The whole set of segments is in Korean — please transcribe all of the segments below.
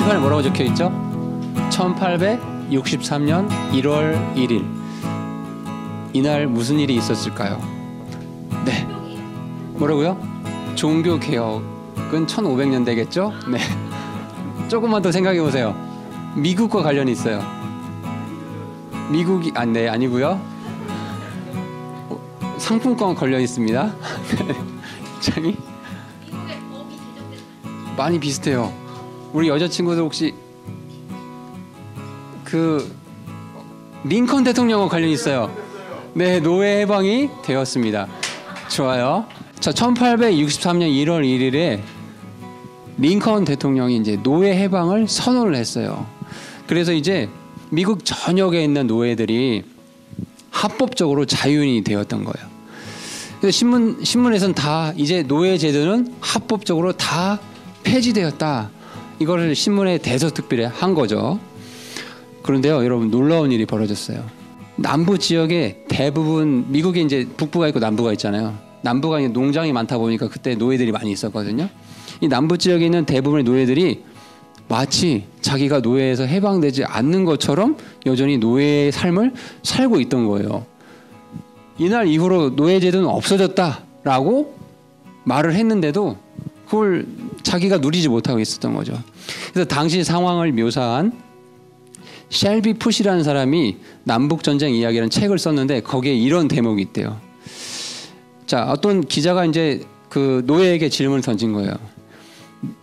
표지판에 뭐라고 적혀 있죠? 1863년 1월 1일. 이날 무슨 일이 있었을까요? 네. 뭐라고요? 종교개혁은 1500년대겠죠? 네. 조금만 더 생각해 보세요. 미국과 관련이 있어요. 미국이 네, 아니고요. 상품권 걸려 있습니다. 장이 많이 비슷해요. 우리 여자친구들 혹시 그 링컨 대통령과 관련이 있어요. 네, 노예 해방이 되었습니다. 좋아요. 자, 1863년 1월 1일에 링컨 대통령이 이제 노예 해방을 선언을 했어요. 그래서 이제 미국 전역에 있는 노예들이 합법적으로 자유인이 되었던 거예요. 그래서 신문에서는 다 이제 노예 제도는 합법적으로 다 폐지되었다. 이거를 신문에 대서특필에 한 거죠. 그런데요, 여러분 놀라운 일이 벌어졌어요. 남부 지역에 대부분 미국에 이제 북부가 있고 남부가 있잖아요. 남부가 농장이 많다 보니까 그때 노예들이 많이 있었거든요. 이 남부 지역에 있는 대부분의 노예들이 마치 자기가 노예에서 해방되지 않는 것처럼 여전히 노예의 삶을 살고 있던 거예요. 이날 이후로 노예 제도는 없어졌다라고 말을 했는데도 그걸 자기가 누리지 못하고 있었던 거죠. 그래서 당시 상황을 묘사한 셸비 푸시라는 사람이 남북전쟁 이야기라는 책을 썼는데 거기에 이런 대목이 있대요. 자, 어떤 기자가 이제 그 노예에게 질문을 던진 거예요.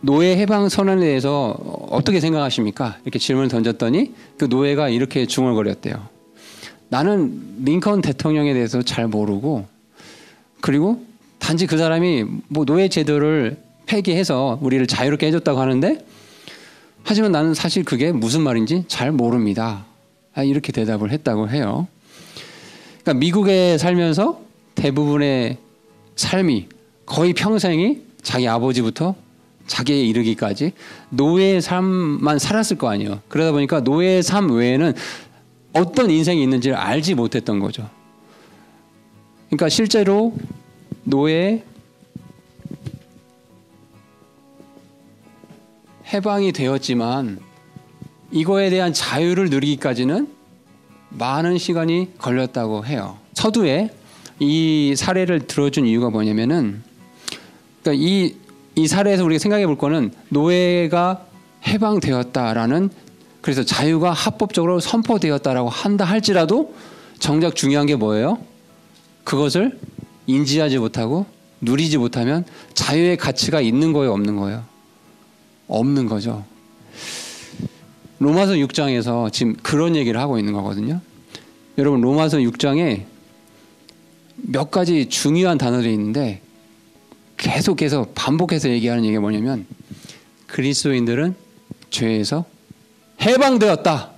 노예 해방 선언에 대해서 어떻게 생각하십니까? 이렇게 질문을 던졌더니 그 노예가 이렇게 중얼거렸대요. 나는 링컨 대통령에 대해서 잘 모르고, 그리고 단지 그 사람이 뭐 노예 제도를 폐기해서 우리를 자유롭게 해줬다고 하는데, 하지만 나는 사실 그게 무슨 말인지 잘 모릅니다. 이렇게 대답을 했다고 해요. 그러니까 미국에 살면서 대부분의 삶이, 거의 평생이 자기 아버지부터 자기에 이르기까지 노예의 삶만 살았을 거 아니에요. 그러다 보니까 노예의 삶 외에는 어떤 인생이 있는지를 알지 못했던 거죠. 그러니까 실제로 노예 해방이 되었지만 이거에 대한 자유를 누리기까지는 많은 시간이 걸렸다고 해요. 서두에 이 사례를 들어준 이유가 뭐냐면은, 그러니까 이 사례에서 우리가 생각해 볼 거는 노예가 해방되었다라는, 그래서 자유가 합법적으로 선포되었다라고 한다 할지라도 정작 중요한 게 뭐예요? 그것을 인지하지 못하고 누리지 못하면 자유의 가치가 있는 거예요, 없는 거예요? 없는 거죠. 로마서 6장에서 지금 그런 얘기를 하고 있는 거거든요. 여러분, 로마서 6장에 몇 가지 중요한 단어들이 있는데 계속해서 반복해서 얘기하는 얘기가 뭐냐면, 그리스도인들은 죄에서 해방되었다,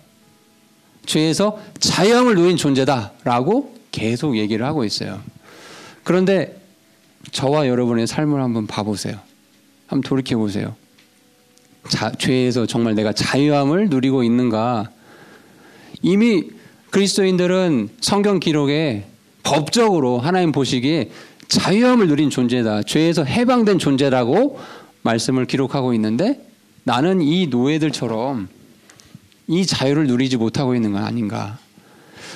죄에서 자유함을 누린 존재다 라고 계속 얘기를 하고 있어요. 그런데 저와 여러분의 삶을 한번 봐보세요. 한번 돌이켜보세요. 죄에서 정말 내가 자유함을 누리고 있는가? 이미 그리스도인들은 성경 기록에 법적으로 하나님 보시기에 자유함을 누린 존재다, 죄에서 해방된 존재라고 말씀을 기록하고 있는데, 나는 이 노예들처럼 이 자유를 누리지 못하고 있는 건 아닌가?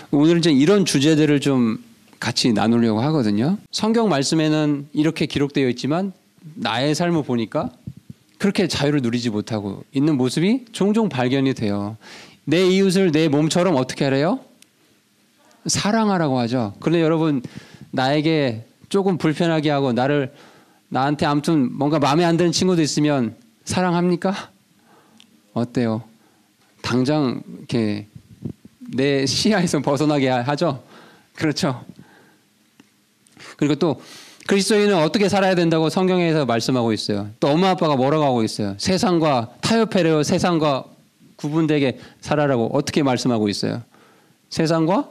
오늘 이제 이런 주제들을 좀 같이 나누려고 하거든요. 성경 말씀에는 이렇게 기록되어 있지만 나의 삶을 보니까 그렇게 자유를 누리지 못하고 있는 모습이 종종 발견이 돼요. 내 이웃을 내 몸처럼 어떻게 하래요? 사랑하라고 하죠. 그런데 여러분, 나에게 조금 불편하게 하고 나한테 아무튼 뭔가 마음에 안 드는 친구도 있으면 사랑합니까? 어때요? 당장 이렇게 내 시야에서 벗어나게 하죠? 그렇죠? 그리고 또 그리스도인은 어떻게 살아야 된다고 성경에서 말씀하고 있어요. 또 엄마 아빠가 뭐라고 하고 있어요? 세상과 타협하려, 세상과 구분되게 살아라고 어떻게 말씀하고 있어요? 세상과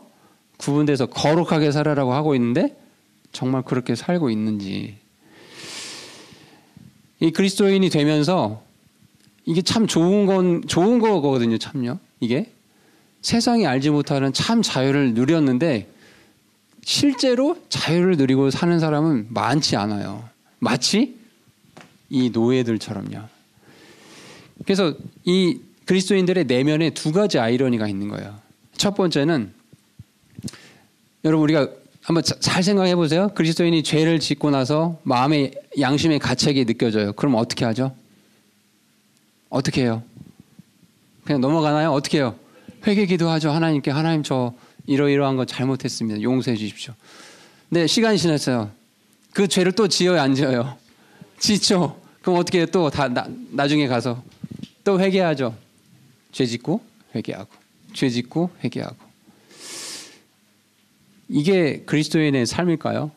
구분돼서 거룩하게 살아라고 하고 있는데 정말 그렇게 살고 있는지. 이 그리스도인이 되면서 이게 참 좋은 거거든요, 참요. 이게 세상이 알지 못하는 참 자유를 누렸는데 실제로 자유를 누리고 사는 사람은 많지 않아요. 마치 이 노예들처럼요. 그래서 이 그리스도인들의 내면에 두 가지 아이러니가 있는 거예요. 첫 번째는 여러분 우리가 한번 잘 생각해 보세요. 그리스도인이 죄를 짓고 나서 마음의 양심의 가책이 느껴져요. 그럼 어떻게 하죠? 어떻게 해요? 그냥 넘어가나요? 어떻게 해요? 회개 기도하죠. 하나님께 하나님 저 이러이러한 거 잘못했습니다. 용서해 주십시오. 근데 시간이 지났어요. 그 죄를 또 지어요? 안 지어요? 짓죠. 그럼 어떻게 해요? 또 나중에 가서 또 회개하죠. 죄 짓고 회개하고 죄 짓고 회개하고. 이게 그리스도인의 삶일까요?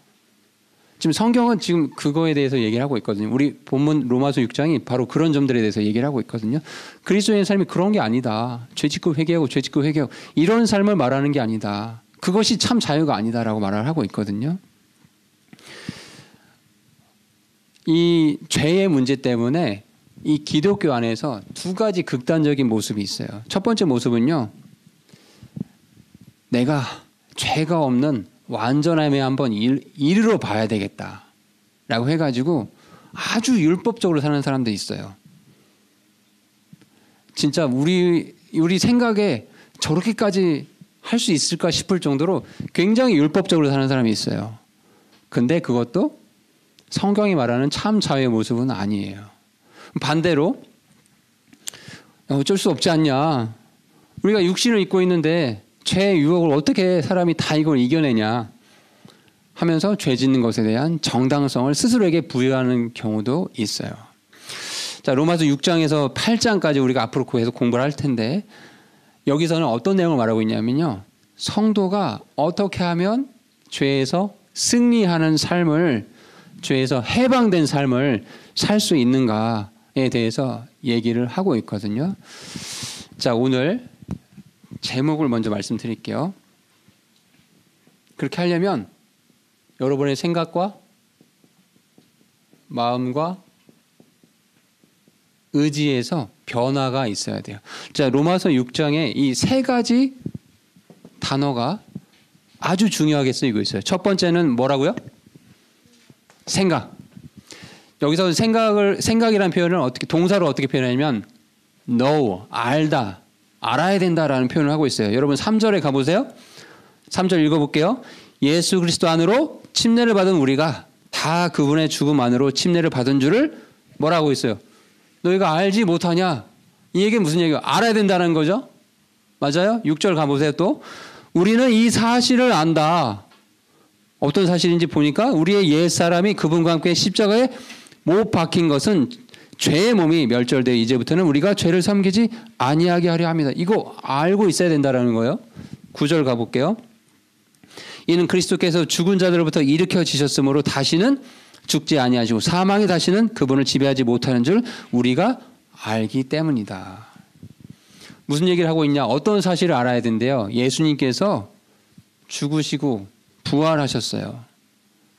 지금 성경은 지금 그거에 대해서 얘기를 하고 있거든요. 우리 본문 로마서 6장이 바로 그런 점들에 대해서 얘기를 하고 있거든요. 그리스도인의 삶이 그런 게 아니다. 죄 짓고 회개하고 죄 짓고 회개하고 이런 삶을 말하는 게 아니다. 그것이 참 자유가 아니다라고 말을 하고 있거든요. 이 죄의 문제 때문에 이 기독교 안에서 두 가지 극단적인 모습이 있어요. 첫 번째 모습은요. 내가 죄가 없는 완전함에 한번 이르러 봐야 되겠다라고 해가지고 아주 율법적으로 사는 사람들이 있어요. 진짜 우리 생각에 저렇게까지 할 수 있을까 싶을 정도로 굉장히 율법적으로 사는 사람이 있어요. 근데 그것도 성경이 말하는 참 자유의 모습은 아니에요. 반대로 어쩔 수 없지 않냐. 우리가 육신을 입고 있는데 죄의 유혹을 어떻게 사람이 다 이걸 이겨내냐 하면서 죄 짓는 것에 대한 정당성을 스스로에게 부여하는 경우도 있어요. 자, 로마서 6장에서 8장까지 우리가 앞으로 계속 공부를 할 텐데 여기서는 어떤 내용을 말하고 있냐면요. 성도가 어떻게 하면 죄에서 승리하는 삶을, 죄에서 해방된 삶을 살 수 있는가에 대해서 얘기를 하고 있거든요. 자, 오늘 제목을 먼저 말씀드릴게요. 그렇게 하려면 여러분의 생각과 마음과 의지에서 변화가 있어야 돼요. 자, 로마서 6장에 이 세 가지 단어가 아주 중요하게 쓰이고 있어요. 첫 번째는 뭐라고요? 생각. 여기서 생각이라는 표현을 동사로 어떻게 표현하냐면 know, 알다, 알아야 된다라는 표현을 하고 있어요. 여러분 3절에 가보세요. 3절 읽어볼게요. 예수 그리스도 안으로 침례를 받은 우리가 다 그분의 죽음 안으로 침례를 받은 줄을 뭐라고 있어요? 너희가 알지 못하냐? 이 얘기는 무슨 얘기예요? 알아야 된다는 거죠. 맞아요? 6절 가보세요. 또 우리는 이 사실을 안다. 어떤 사실인지 보니까 우리의 옛사람이 그분과 함께 십자가에 못 박힌 것은 죄의 몸이 멸절되어 이제부터는 우리가 죄를 섬기지 아니하게 하려 합니다. 이거 알고 있어야 된다는 거예요. 9절 가볼게요. 이는 그리스도께서 죽은 자들로부터 일으켜지셨으므로 다시는 죽지 아니하시고 사망이 다시는 그분을 지배하지 못하는 줄 우리가 알기 때문이다. 무슨 얘기를 하고 있냐? 어떤 사실을 알아야 된대요. 예수님께서 죽으시고 부활하셨어요.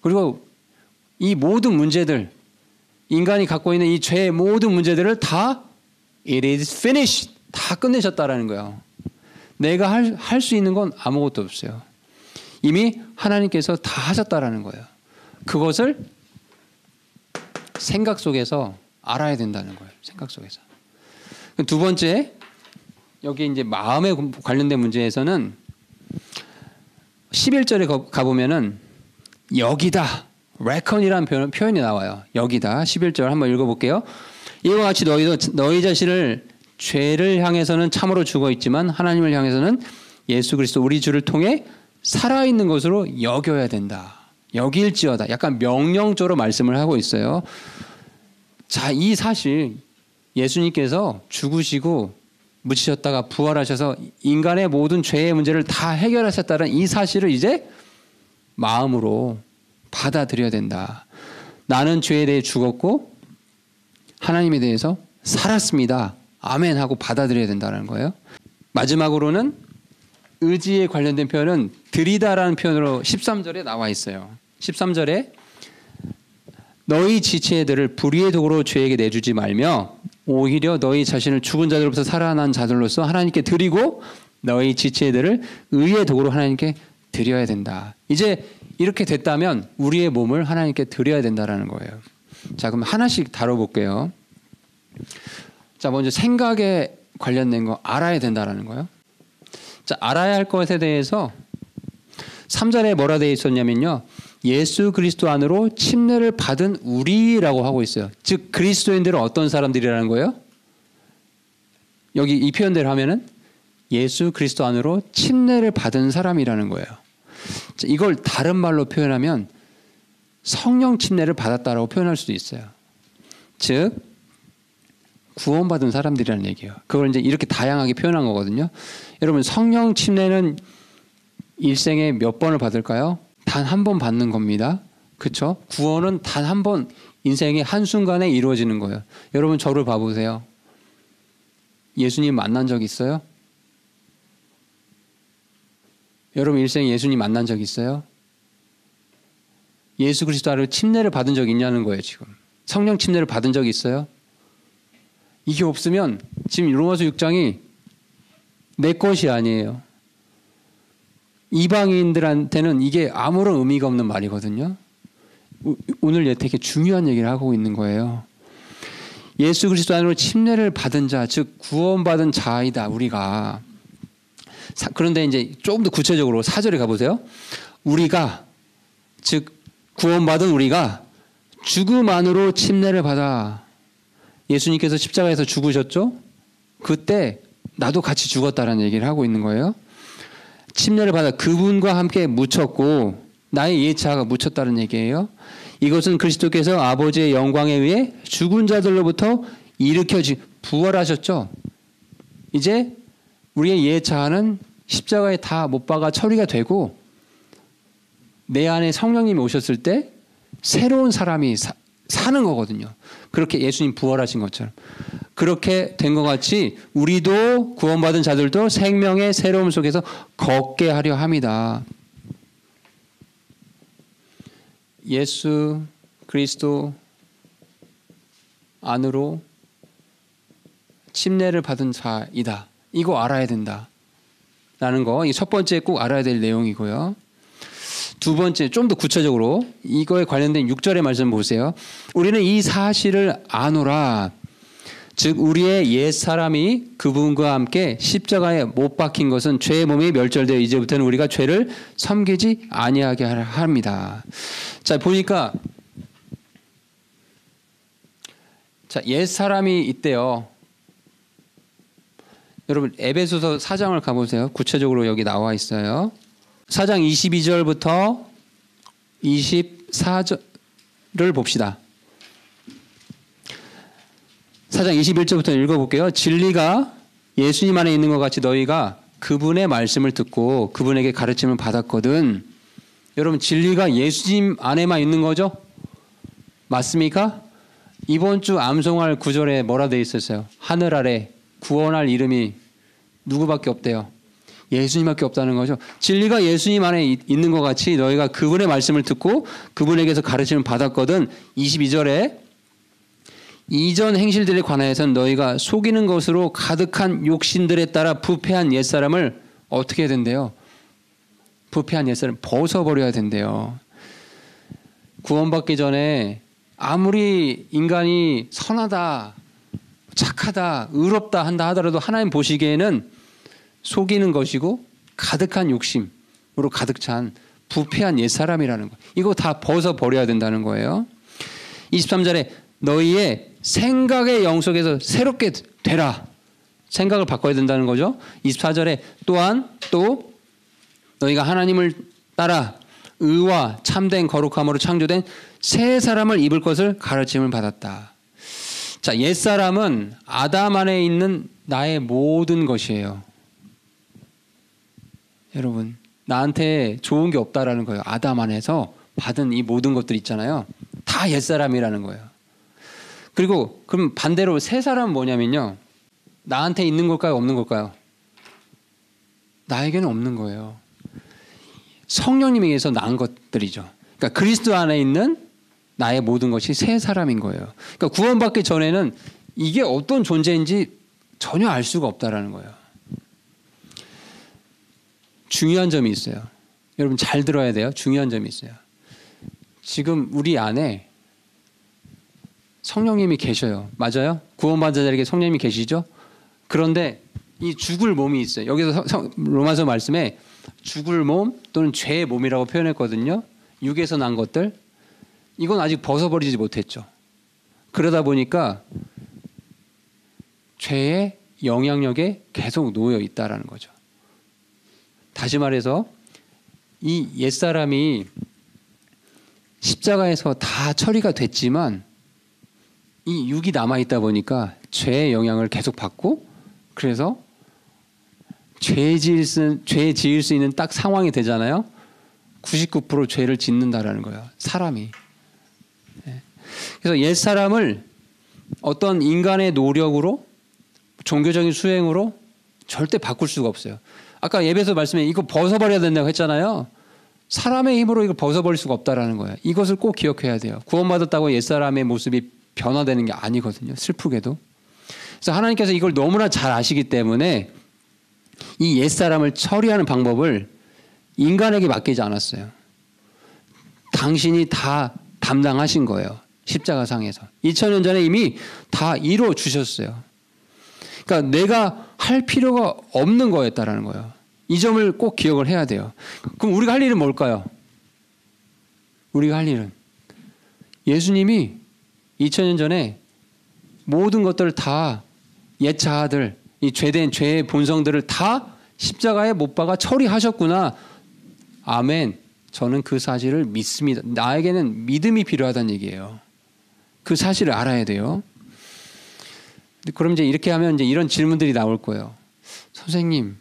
그리고 이 모든 문제들, 인간이 갖고 있는 이 죄의 모든 문제들을 다 it is finished, 다 끝내셨다라는 거예요. 내가 할 수 있는 건 아무것도 없어요. 이미 하나님께서 다 하셨다라는 거예요. 그것을 생각 속에서 알아야 된다는 거예요. 생각 속에서. 두 번째, 여기 이제 마음에 관련된 문제에서는 11절에 가보면은 여기다, reckon이라는 표현이 나와요. 여기다. 11절 한번 읽어볼게요. 이와 같이 너희도 너희 자신을 죄를 향해서는 참으로 죽어 있지만 하나님을 향해서는 예수 그리스도 우리 주를 통해 살아있는 것으로 여겨야 된다. 여길지어다. 약간 명령조로 말씀을 하고 있어요. 자, 이 사실 예수님께서 죽으시고 묻히셨다가 부활하셔서 인간의 모든 죄의 문제를 다 해결하셨다는 이 사실을 이제 마음으로 받아들여야 된다. 나는 죄에 대해 죽었고 하나님에 대해서 살았습니다. 아멘 하고 받아들여야 된다는 거예요. 마지막으로는 의지에 관련된 표현은 드리다라는 표현으로 13절에 나와 있어요. 13절에 너희 지체들을 불의의 도구로 죄에게 내주지 말며 오히려 너희 자신을 죽은 자들로부터 살아난 자들로서 하나님께 드리고 너희 지체들을 의의 도구로 하나님께 드려야 된다. 이제 이렇게 됐다면 우리의 몸을 하나님께 드려야 된다는 거예요. 자, 그럼 하나씩 다뤄볼게요. 자, 먼저 생각에 관련된 거 알아야 된다라는 거예요. 자, 알아야 할 것에 대해서 3절에 뭐라 되어 있었냐면요. 예수 그리스도 안으로 침례를 받은 우리라고 하고 있어요. 즉 그리스도인들은 어떤 사람들이라는 거예요? 여기 이 표현대로 하면은 예수 그리스도 안으로 침례를 받은 사람이라는 거예요. 자, 이걸 다른 말로 표현하면 성령 침례를 받았다라고 표현할 수도 있어요. 즉 구원받은 사람들이라는 얘기예요. 그걸 이제 이렇게 다양하게 표현한 거거든요. 여러분 성령 침례는 일생에 몇 번을 받을까요? 단 한 번 받는 겁니다. 그렇죠? 구원은 단 한 번 인생의 한순간에 이루어지는 거예요. 여러분 저를 봐보세요. 예수님 만난 적 있어요? 여러분 일생에 예수님 만난 적 있어요? 예수 그리스도로 침례를 받은 적 있냐는 거예요. 지금 성령 침례를 받은 적 있어요? 이게 없으면 지금 로마서 6장이 내 것이 아니에요. 이방인들한테는 이게 아무런 의미가 없는 말이거든요. 오늘 되게 중요한 얘기를 하고 있는 거예요. 예수 그리스도 안으로 침례를 받은 자, 즉 구원받은 자이다 우리가. 그런데 이제 조금 더 구체적으로 4절에 가보세요. 우리가, 즉 구원받은 우리가 죽음 안으로 침례를 받아. 예수님께서 십자가에서 죽으셨죠? 그때 나도 같이 죽었다라는 얘기를 하고 있는 거예요. 침례를 받아 그분과 함께 묻혔고 나의 예차가 묻혔다는 얘기예요. 이것은 그리스도께서 아버지의 영광에 의해 죽은 자들로부터 부활하셨죠. 이제 우리의 예차는 십자가에 다 못 박아 처리가 되고 내 안에 성령님이 오셨을 때 새로운 사람이 사는 거거든요. 그렇게 예수님 부활하신 것처럼. 그렇게 된 것 같이 우리도 구원받은 자들도 생명의 새로움 속에서 걷게 하려 합니다. 예수 그리스도 안으로 침례를 받은 자이다. 이거 알아야 된다. 라는 거. 이 첫 번째 꼭 알아야 될 내용이고요. 두 번째, 좀 더 구체적으로 이거에 관련된 6절의 말씀 보세요. 우리는 이 사실을 아노라. 즉 우리의 옛사람이 그분과 함께 십자가에 못 박힌 것은 죄의 몸이 멸절되어 이제부터는 우리가 죄를 섬기지 아니하게 합니다. 자, 보니까 자, 옛사람이 있대요. 여러분 에베소서 4장을 가보세요. 구체적으로 여기 나와 있어요. 4장 22절부터 24절을 봅시다. 4장 21절부터 읽어볼게요. 진리가 예수님 안에 있는 것 같이 너희가 그분의 말씀을 듣고 그분에게 가르침을 받았거든. 여러분 진리가 예수님 안에만 있는 거죠? 맞습니까? 이번 주 암송할 구절에 뭐라 되어 있었어요? 하늘 아래 구원할 이름이 누구밖에 없대요? 예수님밖에 없다는 거죠. 진리가 예수님 안에 있는 것 같이 너희가 그분의 말씀을 듣고 그분에게서 가르침을 받았거든. 22절에 이전 행실들에 관하여서는 너희가 속이는 것으로 가득한 욕심들에 따라 부패한 옛사람을 어떻게 해야 된대요? 부패한 옛사람 벗어버려야 된대요. 구원받기 전에 아무리 인간이 선하다, 착하다, 의롭다 한다 하더라도 하나님 보시기에는 속이는 것이고 가득한 욕심으로 가득 찬 부패한 옛사람이라는 거예요. 이거 다 벗어버려야 된다는 거예요. 23절에 너희의 생각의 영 속에서 새롭게 되라. 생각을 바꿔야 된다는 거죠. 24절에 또한 또 너희가 하나님을 따라 의와 참된 거룩함으로 창조된 새 사람을 입을 것을 가르침을 받았다. 자, 옛사람은 아담 안에 있는 나의 모든 것이에요. 여러분, 나한테 좋은 게 없다라는 거예요. 아담 안에서 받은 이 모든 것들 있잖아요. 다 옛사람이라는 거예요. 그리고 그럼 반대로 새 사람은 뭐냐면요. 나한테 있는 걸까요? 없는 걸까요? 나에게는 없는 거예요. 성령님에 의해서 난 것들이죠. 그러니까 그리스도 안에 있는 나의 모든 것이 새 사람인 거예요. 그러니까 구원받기 전에는 이게 어떤 존재인지 전혀 알 수가 없다라는 거예요. 중요한 점이 있어요. 여러분 잘 들어야 돼요. 중요한 점이 있어요. 지금 우리 안에 성령님이 계셔요. 맞아요? 구원받은 자에게 성령님이 계시죠? 그런데 이 죽을 몸이 있어요. 여기서 로마서 말씀에 죽을 몸 또는 죄의 몸이라고 표현했거든요. 육에서 난 것들. 이건 아직 벗어버리지 못했죠. 그러다 보니까 죄의 영향력에 계속 놓여 있다라는 거죠. 다시 말해서 이 옛사람이 십자가에서 다 처리가 됐지만 이 육이 남아있다 보니까 죄의 영향을 계속 받고 그래서 죄 지을 수 있는 딱 상황이 되잖아요. 99% 죄를 짓는다라는 거예요. 사람이. 그래서 옛사람을 어떤 인간의 노력으로 종교적인 수행으로 절대 바꿀 수가 없어요. 아까 예배에서 말씀에 이거 벗어버려야 된다고 했잖아요. 사람의 힘으로 이걸 벗어버릴 수가 없다라는 거예요. 이것을 꼭 기억해야 돼요. 구원받았다고 옛사람의 모습이 변화되는 게 아니거든요. 슬프게도. 그래서 하나님께서 이걸 너무나 잘 아시기 때문에 이 옛사람을 처리하는 방법을 인간에게 맡기지 않았어요. 당신이 다 담당하신 거예요. 십자가상에서. 2000년 전에 이미 다 이루어 주셨어요. 그러니까 내가 할 필요가 없는 거였다라는 거예요. 이 점을 꼭 기억을 해야 돼요. 그럼 우리가 할 일은 뭘까요? 우리가 할 일은 예수님이 2000년 전에 모든 것들을 다 옛 자아들, 이 죄된 죄의 본성들을 다 십자가에 못 박아 처리하셨구나. 아멘. 저는 그 사실을 믿습니다. 나에게는 믿음이 필요하다는 얘기예요. 그 사실을 알아야 돼요. 그럼 이제 이렇게 하면 이제 이런 질문들이 나올 거예요. 선생님,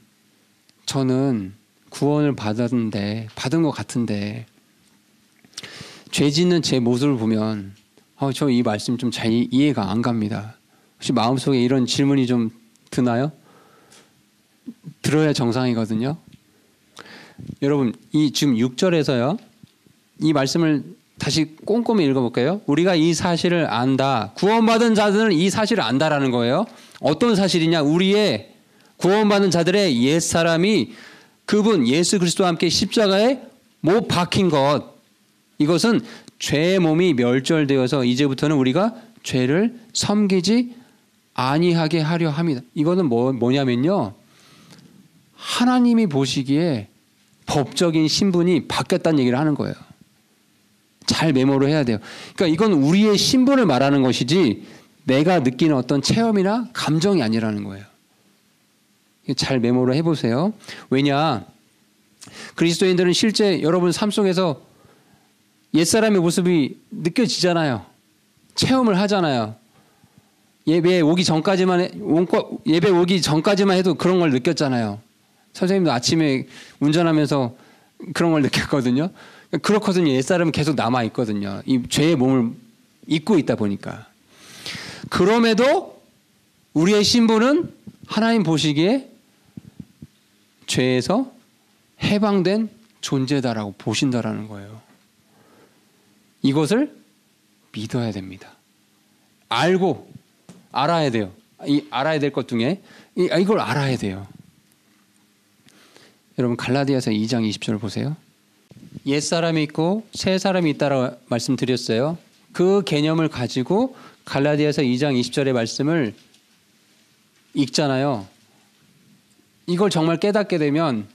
저는 구원을 받은 것 같은데 죄 짓는 제 모습을 보면 저 이 말씀 좀 잘 이해가 안 갑니다. 혹시 마음속에 이런 질문이 좀 드나요? 들어야 정상이거든요. 여러분, 이 지금 6절에서요. 이 말씀을 다시 꼼꼼히 읽어볼까요? 우리가 이 사실을 안다. 구원받은 자들은 이 사실을 안다라는 거예요. 어떤 사실이냐? 우리의 구원받은 자들의 옛사람이 그분 예수 그리스도와 함께 십자가에 못 박힌 것. 이것은 죄의 몸이 멸절되어서 이제부터는 우리가 죄를 섬기지 아니하게 하려 합니다. 이거는 뭐냐면요. 하나님이 보시기에 법적인 신분이 바뀌었다는 얘기를 하는 거예요. 잘 메모를 해야 돼요. 그러니까 이건 우리의 신분을 말하는 것이지 내가 느끼는 어떤 체험이나 감정이 아니라는 거예요. 잘 메모를 해보세요. 왜냐? 그리스도인들은 실제 여러분 삶 속에서 옛사람의 모습이 느껴지잖아요. 체험을 하잖아요. 예배 오기 전까지만 해도 그런 걸 느꼈잖아요. 선생님도 아침에 운전하면서 그런 걸 느꼈거든요. 그렇거든요. 옛사람은 계속 남아있거든요. 이 죄의 몸을 입고 있다 보니까. 그럼에도 우리의 신분은 하나님 보시기에 죄에서 해방된 존재다라고 보신다라는 거예요. 이것을 믿어야 됩니다. 알아야 돼요. 알아야 될 것 중에 이걸 알아야 돼요. 여러분 갈라디아서 2장 20절을 보세요. 옛사람이 있고 새사람이 있다라고 말씀드렸어요. 그 개념을 가지고 갈라디아서 2장 20절의 말씀을 읽잖아요. 이걸 정말 깨닫게 되면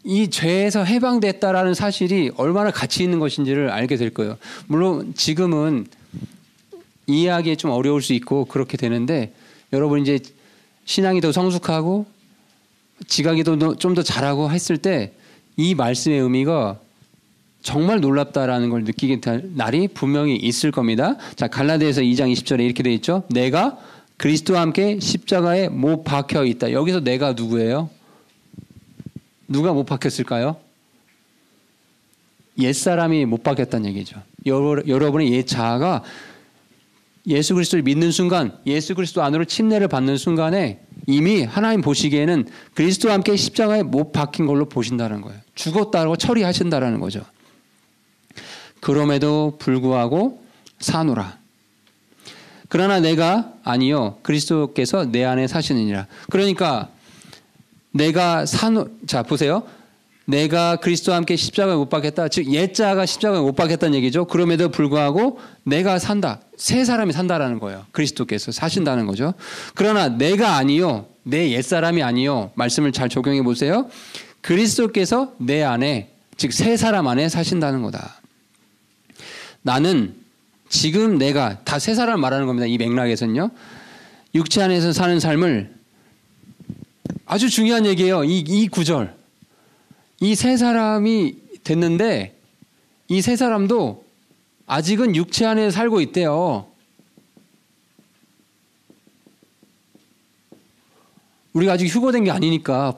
이 죄에서 해방됐다라는 사실이 얼마나 가치 있는 것인지를 알게 될 거예요. 물론 지금은 이해하기에 좀 어려울 수 있고 그렇게 되는데 여러분 이제 신앙이 더 성숙하고 지각이도 좀 더 잘하고 했을 때 이 말씀의 의미가 정말 놀랍다라는 걸 느끼게 될 날이 분명히 있을 겁니다. 자, 갈라디아서 2장 20절에 이렇게 되어 있죠. 내가 그리스도와 함께 십자가에 못 박혀 있다. 여기서 내가 누구예요? 누가 못 박혔을까요? 옛사람이 못 박혔다는 얘기죠. 여러분의 옛 자아가 예수 그리스도를 믿는 순간, 예수 그리스도 안으로 침례를 받는 순간에 이미 하나님 보시기에는 그리스도와 함께 십자가에 못 박힌 걸로 보신다는 거예요. 죽었다고 처리하신다는 거죠. 그럼에도 불구하고 사노라. 그러나 내가 아니요 그리스도께서 내 안에 사시느니라. 그러니까 내가 자 보세요. 내가 그리스도와 함께 십자가에 못 박혔다. 즉 옛자가 십자가에 못 박혔다는 얘기죠. 그럼에도 불구하고 내가 산다. 새 사람이 산다라는 거예요. 그리스도께서 사신다는 거죠. 그러나 내가 아니요. 내 옛사람이 아니요. 말씀을 잘 적용해 보세요. 그리스도께서 내 안에, 즉 새 사람 안에 사신다는 거다. 나는 지금 내가, 다 새 사람을 말하는 겁니다. 이 맥락에서는요. 육체 안에서 사는 삶을, 아주 중요한 얘기예요. 이 구절. 이 새 사람이 됐는데 이 새 사람도 아직은 육체 안에 살고 있대요. 우리가 아직 휴거된 게 아니니까,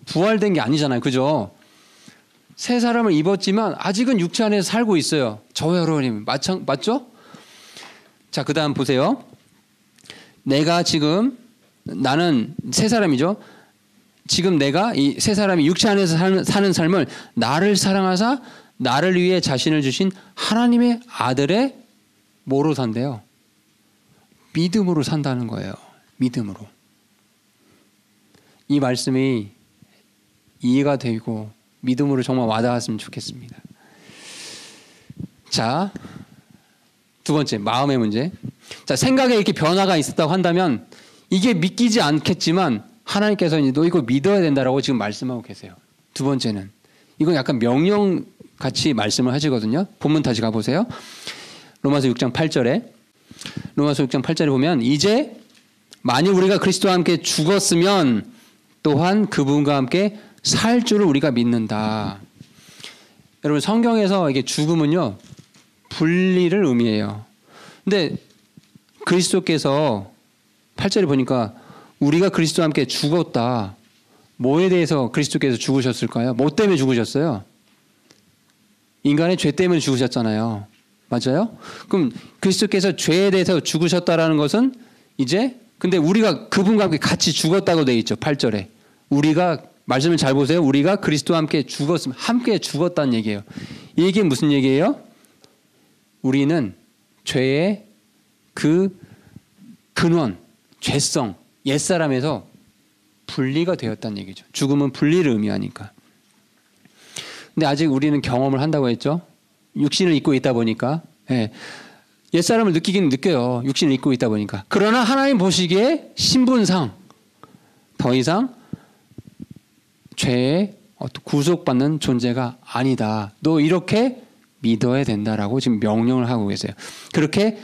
부활된 게 아니잖아요. 그죠? 새 사람을 입었지만 아직은 육체 안에 살고 있어요. 저와 여러분님 맞죠? 자, 그 다음 보세요. 내가 지금, 나는 새 사람이죠. 지금 내가 이 새 사람이 육체 안에서 사는 삶을 나를 사랑하사 나를 위해 자신을 주신 하나님의 아들의 뭐로 산대요? 믿음으로 산다는 거예요. 믿음으로. 이 말씀이 이해가 되고 믿음으로 정말 와닿았으면 좋겠습니다. 자, 두 번째, 마음의 문제. 자, 생각에 이렇게 변화가 있었다고 한다면 이게 믿기지 않겠지만 하나님께서 너 이거 믿어야 된다라고 지금 말씀하고 계세요. 두 번째는 이건 약간 명령같이 말씀을 하시거든요. 본문 다시 가보세요. 로마서 6장 8절에 로마서 6장 8절에 보면 이제 만일 우리가 그리스도와 함께 죽었으면 또한 그분과 함께 살 줄을 우리가 믿는다. 여러분 성경에서 이게 죽음은요 분리를 의미해요. 근데 그리스도께서 8절에 보니까 우리가 그리스도와 함께 죽었다. 뭐에 대해서 그리스도께서 죽으셨을까요? 뭐 때문에 죽으셨어요? 인간의 죄 때문에 죽으셨잖아요. 맞아요? 그럼 그리스도께서 죄에 대해서 죽으셨다라는 것은 이제 근데 우리가 그분과 함께 같이 죽었다고 되어 있죠. 8절에. 우리가 말씀을 잘 보세요. 우리가 그리스도와 함께 죽었으면 함께 죽었다는 얘기예요. 이게 무슨 얘기예요? 우리는 죄의 그 근원, 죄성, 옛사람에서 분리가 되었다는 얘기죠. 죽음은 분리를 의미하니까. 근데 아직 우리는 경험을 한다고 했죠. 육신을 입고 있다 보니까. 예. 옛사람을 느끼긴 느껴요. 육신을 입고 있다 보니까. 그러나 하나님 보시기에 신분상 더 이상 죄에 구속받는 존재가 아니다. 너 이렇게 믿어야 된다라고 지금 명령을 하고 계세요. 그렇게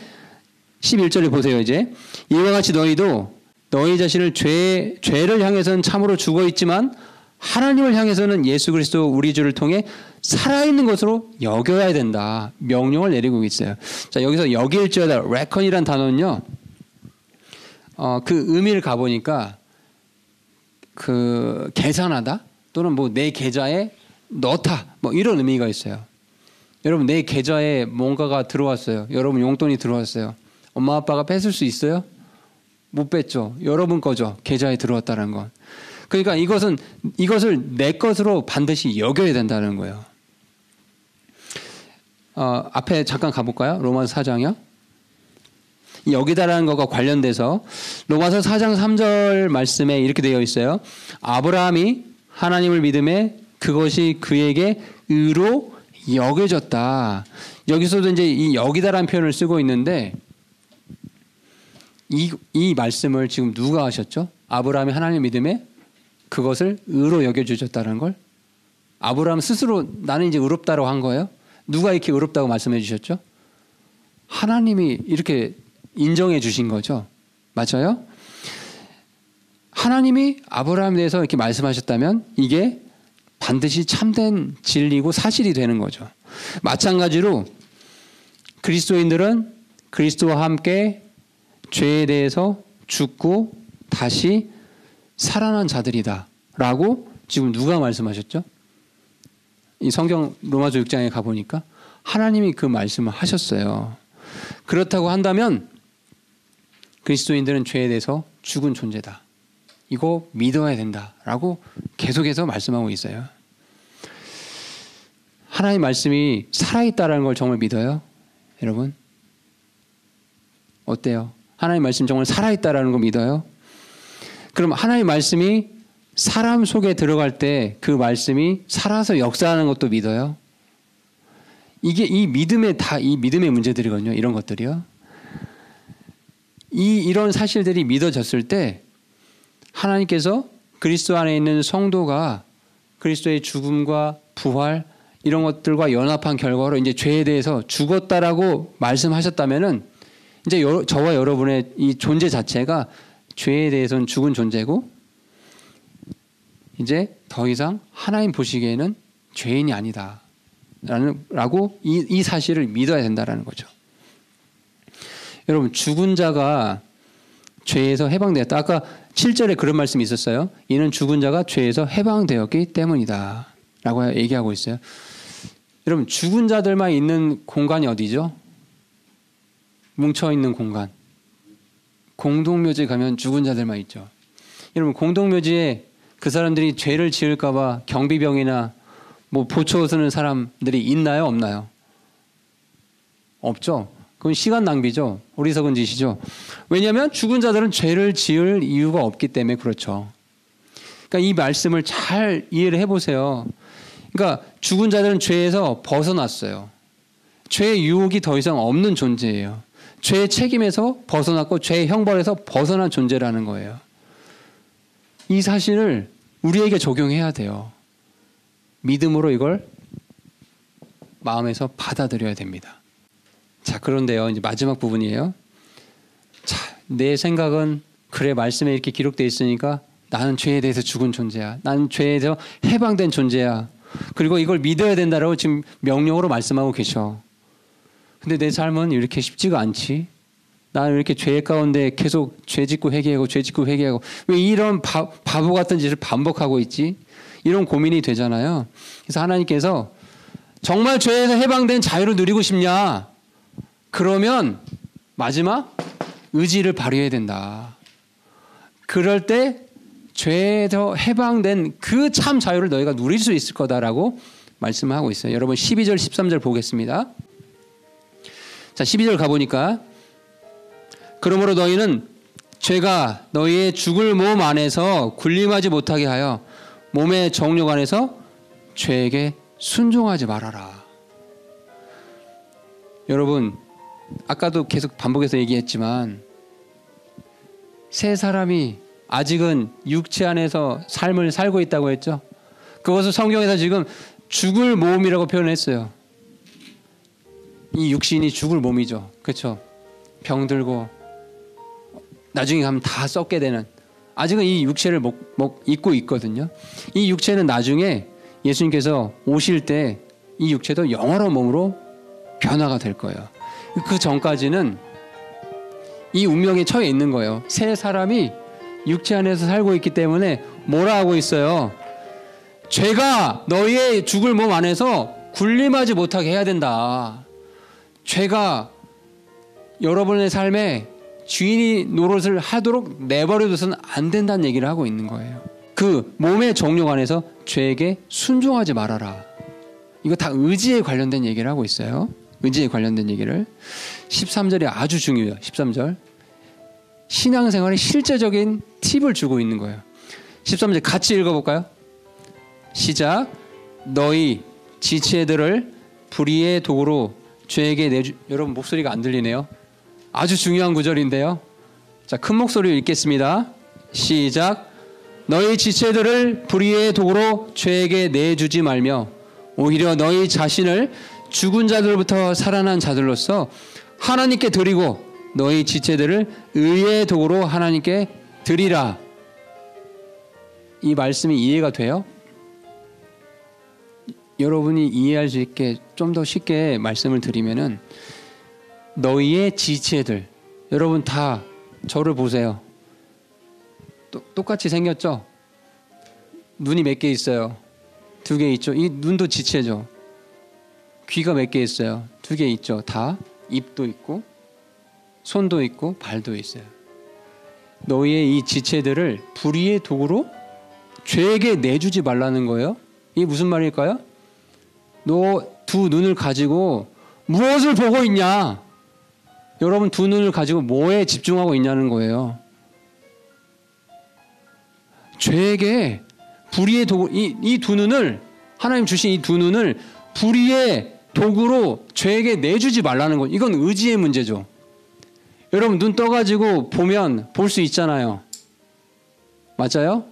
11절에 보세요. 이제 이와 같이 너희도 너희 자신을 죄를 향해서는 참으로 죽어 있지만 하나님을 향해서는 예수 그리스도 우리 주를 통해 살아있는 것으로 여겨야 된다. 명령을 내리고 있어요. 자, 여기서 여길지어다 reckon이란 단어는요. 그 의미를 가보니까 그 계산하다 또는 뭐 내 계좌에 넣다 뭐 이런 의미가 있어요. 여러분 내 계좌에 뭔가가 들어왔어요. 여러분 용돈이 들어왔어요. 엄마 아빠가 뺏을 수 있어요? 못 뺐죠. 여러분 거죠. 계좌에 들어왔다는 건. 그러니까 이것을 내 것으로 반드시 여겨야 된다는 거예요. 앞에 잠깐 가볼까요? 로마서 4장이요. 여기다라는 것과 관련돼서 로마서 4장 3절 말씀에 이렇게 되어 있어요. 아브라함이 하나님을 믿음에 그것이 그에게 의로 여겨졌다. 여기서도 이제 이 여기다라는 표현을 쓰고 있는데 이 말씀을 지금 누가 하셨죠? 아브라함이 하나님 믿음에 그것을 의로 여겨주셨다는 걸 아브라함 스스로 나는 이제 의롭다고 한 거예요. 누가 이렇게 의롭다고 말씀해 주셨죠? 하나님이 이렇게 인정해 주신 거죠. 맞아요? 하나님이 아브라함에 대해서 이렇게 말씀하셨다면 이게 반드시 참된 진리고 사실이 되는 거죠. 마찬가지로 그리스도인들은 그리스도와 함께 죄에 대해서 죽고 다시 살아난 자들이다 라고 지금 누가 말씀하셨죠? 이 성경 로마서 6장에 가보니까 하나님이 그 말씀을 하셨어요. 그렇다고 한다면 그리스도인들은 죄에 대해서 죽은 존재다. 이거 믿어야 된다라고 계속해서 말씀하고 있어요. 하나님 말씀이 살아있다라는 걸 정말 믿어요? 여러분? 어때요? 하나님 말씀 정말 살아있다라는 거 믿어요? 그럼 하나님 말씀이 사람 속에 들어갈 때 그 말씀이 살아서 역사하는 것도 믿어요. 이게 이 믿음의 문제들이거든요. 이런 것들이요. 이런 사실들이 믿어졌을 때 하나님께서 그리스도 안에 있는 성도가 그리스도의 죽음과 부활 이런 것들과 연합한 결과로 이제 죄에 대해서 죽었다라고 말씀하셨다면은 이제 저와 여러분의 이 존재 자체가 죄에 대해서는 죽은 존재고 이제 더 이상 하나님 보시기에는 죄인이 아니다. 라고 이 사실을 믿어야 된다라는 거죠. 여러분 죽은 자가 죄에서 해방되었다. 아까 7절에 그런 말씀이 있었어요. 이는 죽은 자가 죄에서 해방되었기 때문이다. 라고 얘기하고 있어요. 여러분 죽은 자들만 있는 공간이 어디죠? 뭉쳐있는 공간. 공동묘지 가면 죽은 자들만 있죠. 여러분 공동묘지에 그 사람들이 죄를 지을까 봐 경비병이나 뭐 보초 서는 사람들이 있나요? 없나요? 없죠. 그건 시간 낭비죠. 어리석은 짓이죠. 왜냐하면 죽은 자들은 죄를 지을 이유가 없기 때문에 그렇죠. 그러니까 이 말씀을 잘 이해를 해보세요. 그러니까 죽은 자들은 죄에서 벗어났어요. 죄의 유혹이 더 이상 없는 존재예요. 죄의 책임에서 벗어났고 죄의 형벌에서 벗어난 존재라는 거예요. 이 사실을 우리에게 적용해야 돼요. 믿음으로 이걸 마음에서 받아들여야 됩니다. 자, 그런데요. 이제 마지막 부분이에요. 자, 내 생각은 그래 말씀에 이렇게 기록되어 있으니까 나는 죄에 대해서 죽은 존재야. 나는 죄에 대해서 해방된 존재야. 그리고 이걸 믿어야 된다라고 지금 명령으로 말씀하고 계셔. 근데 내 삶은 이렇게 쉽지가 않지. 나는 이렇게 죄 가운데 계속 죄 짓고 회개하고 죄 짓고 회개하고 왜 이런 바보 같은 짓을 반복하고 있지? 이런 고민이 되잖아요. 그래서 하나님께서 정말 죄에서 해방된 자유를 누리고 싶냐? 그러면 마지막 의지를 발휘해야 된다. 그럴 때 죄에서 해방된 그 참 자유를 너희가 누릴 수 있을 거다라고 말씀을 하고 있어요. 여러분 12절 13절 보겠습니다. 자, 12절 가보니까 그러므로 너희는 죄가 너희의 죽을 몸 안에서 군림하지 못하게 하여 몸의 정욕 안에서 죄에게 순종하지 말아라. 여러분 아까도 계속 반복해서 얘기했지만 세 사람이 아직은 육체 안에서 삶을 살고 있다고 했죠. 그것을 성경에서 지금 죽을 몸이라고 표현했어요. 이 육신이 죽을 몸이죠. 그렇죠? 병들고 나중에 가면 다 썩게 되는 아직은 이 육체를 입고 있거든요. 이 육체는 나중에 예수님께서 오실 때 이 육체도 영원한 몸으로 변화가 될 거예요. 그 전까지는 이 운명에 처해 있는 거예요. 세 사람이 육체 안에서 살고 있기 때문에 뭐라 하고 있어요? 죄가 너희의 죽을 몸 안에서 군림하지 못하게 해야 된다. 죄가 여러분의 삶에 주인이 노릇을 하도록 내버려둬서는 안 된다는 얘기를 하고 있는 거예요. 그 몸의 정욕 안에서 죄에게 순종하지 말아라. 이거 다 의지에 관련된 얘기를 하고 있어요. 의지에 관련된 얘기를. 13절이 아주 중요해요. 13절. 신앙생활의 실제적인 팁을 주고 있는 거예요. 13절 같이 읽어볼까요? 시작. 너희 지체들을 불의의 도구로 죄에게 여러분 목소리가 안 들리네요. 아주 중요한 구절인데요. 자, 큰 목소리로 읽겠습니다. 시작. 너희 지체들을 불의의 도구로 죄에게 내주지 말며 오히려 너희 자신을 죽은 자들부터 살아난 자들로서 하나님께 드리고 너희 지체들을 의의 도구로 하나님께 드리라. 이 말씀이 이해가 돼요? 여러분이 이해할 수 있게 좀 더 쉽게 말씀을 드리면은 너희의 지체들, 여러분 다 저를 보세요. 똑같이 생겼죠? 눈이 몇 개 있어요? 2개 있죠? 이 눈도 지체죠? 귀가 몇 개 있어요? 2개 있죠? 다 입도 있고 손도 있고 발도 있어요. 너희의 이 지체들을 불의의 도구로 죄에게 내주지 말라는 거예요. 이게 무슨 말일까요? 너 두 눈을 가지고 무엇을 보고 있냐? 여러분 두 눈을 가지고 뭐에 집중하고 있냐는 거예요. 죄에게 불의의 도구, 이 두 눈을, 하나님 주신 이 두 눈을 불의의 도구로 죄에게 내주지 말라는 것. 이건 의지의 문제죠. 여러분 눈 떠가지고 보면 볼 수 있잖아요. 맞아요?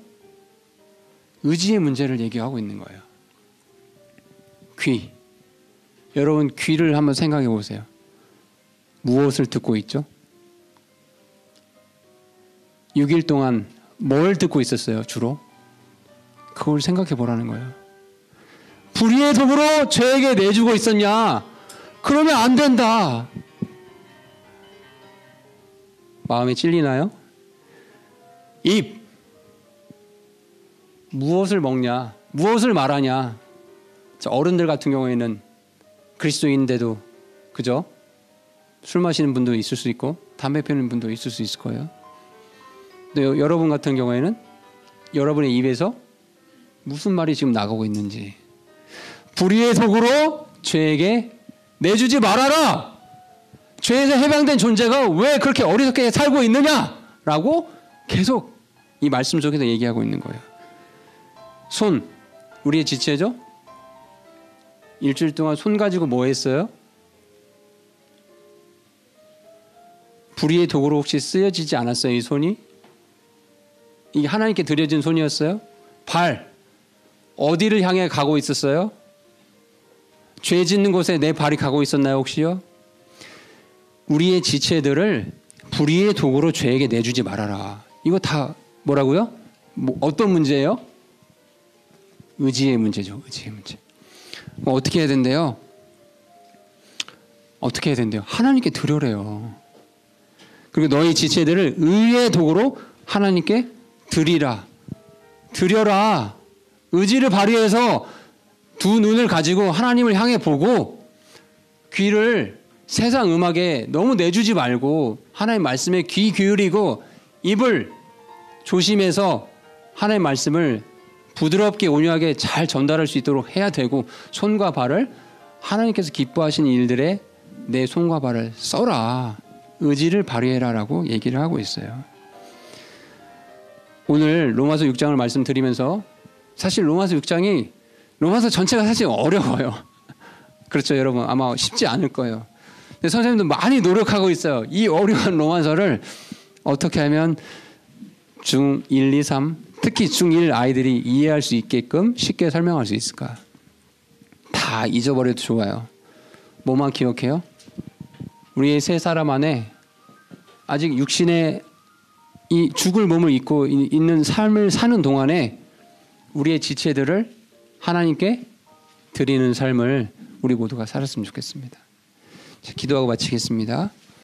의지의 문제를 얘기하고 있는 거예요. 귀. 여러분 귀를 한번 생각해 보세요. 무엇을 듣고 있죠? 6일 동안 뭘 듣고 있었어요, 주로? 그걸 생각해 보라는 거예요. 불의의 도구로 죄에게 내주고 있었냐? 그러면 안 된다. 마음에 찔리나요? 입. 무엇을 먹냐? 무엇을 말하냐? 어른들 같은 경우에는 그리스도인인데도 그죠? 술 마시는 분도 있을 수 있고 담배 피우는 분도 있을 수 있을 거예요. 근데 여러분 같은 경우에는 여러분의 입에서 무슨 말이 지금 나가고 있는지, 불의의 도구로 죄에게 내주지 말아라. 죄에서 해방된 존재가 왜 그렇게 어리석게 살고 있느냐라고 계속 이 말씀 속에서 얘기하고 있는 거예요. 손, 우리의 지체죠? 일주일 동안 손 가지고 뭐 했어요? 불의의 도구로 혹시 쓰여지지 않았어요, 이 손이? 이게 하나님께 드려진 손이었어요? 발, 어디를 향해 가고 있었어요? 죄 짓는 곳에 내 발이 가고 있었나요, 혹시요? 우리의 지체들을 불의의 도구로 죄에게 내주지 말아라. 이거 다 뭐라고요? 어떤 문제예요? 의지의 문제죠. 의지의 문제. 어떻게 해야 된대요? 어떻게 해야 된대요? 하나님께 드려래요. 그리고 너희 지체들을 의의 도구로 하나님께 드리라. 드려라. 의지를 발휘해서 두 눈을 가지고 하나님을 향해 보고, 귀를 세상 음악에 너무 내주지 말고 하나님 말씀에 귀 기울이고, 입을 조심해서 하나님 말씀을 부드럽게 온유하게 잘 전달할 수 있도록 해야 되고, 손과 발을 하나님께서 기뻐하시는 일들에 내 손과 발을 써라. 의지를 발휘해라라고 얘기를 하고 있어요. 오늘 로마서 6장을 말씀드리면서, 사실 로마서 6장이, 로마서 전체가 사실 어려워요. 그렇죠, 여러분? 아마 쉽지 않을 거예요. 근데 선생님도 많이 노력하고 있어요. 이 어려운 로마서를 어떻게 하면 중 1, 2, 3, 특히 중1 아이들이 이해할 수 있게끔 쉽게 설명할 수 있을까? 다 잊어버려도 좋아요. 뭐만 기억해요? 우리의 세 사람 안에 아직 육신의 이 죽을 몸을 입고 있는 삶을 사는 동안에 우리의 지체들을 하나님께 드리는 삶을 우리 모두가 살았으면 좋겠습니다. 자, 기도하고 마치겠습니다.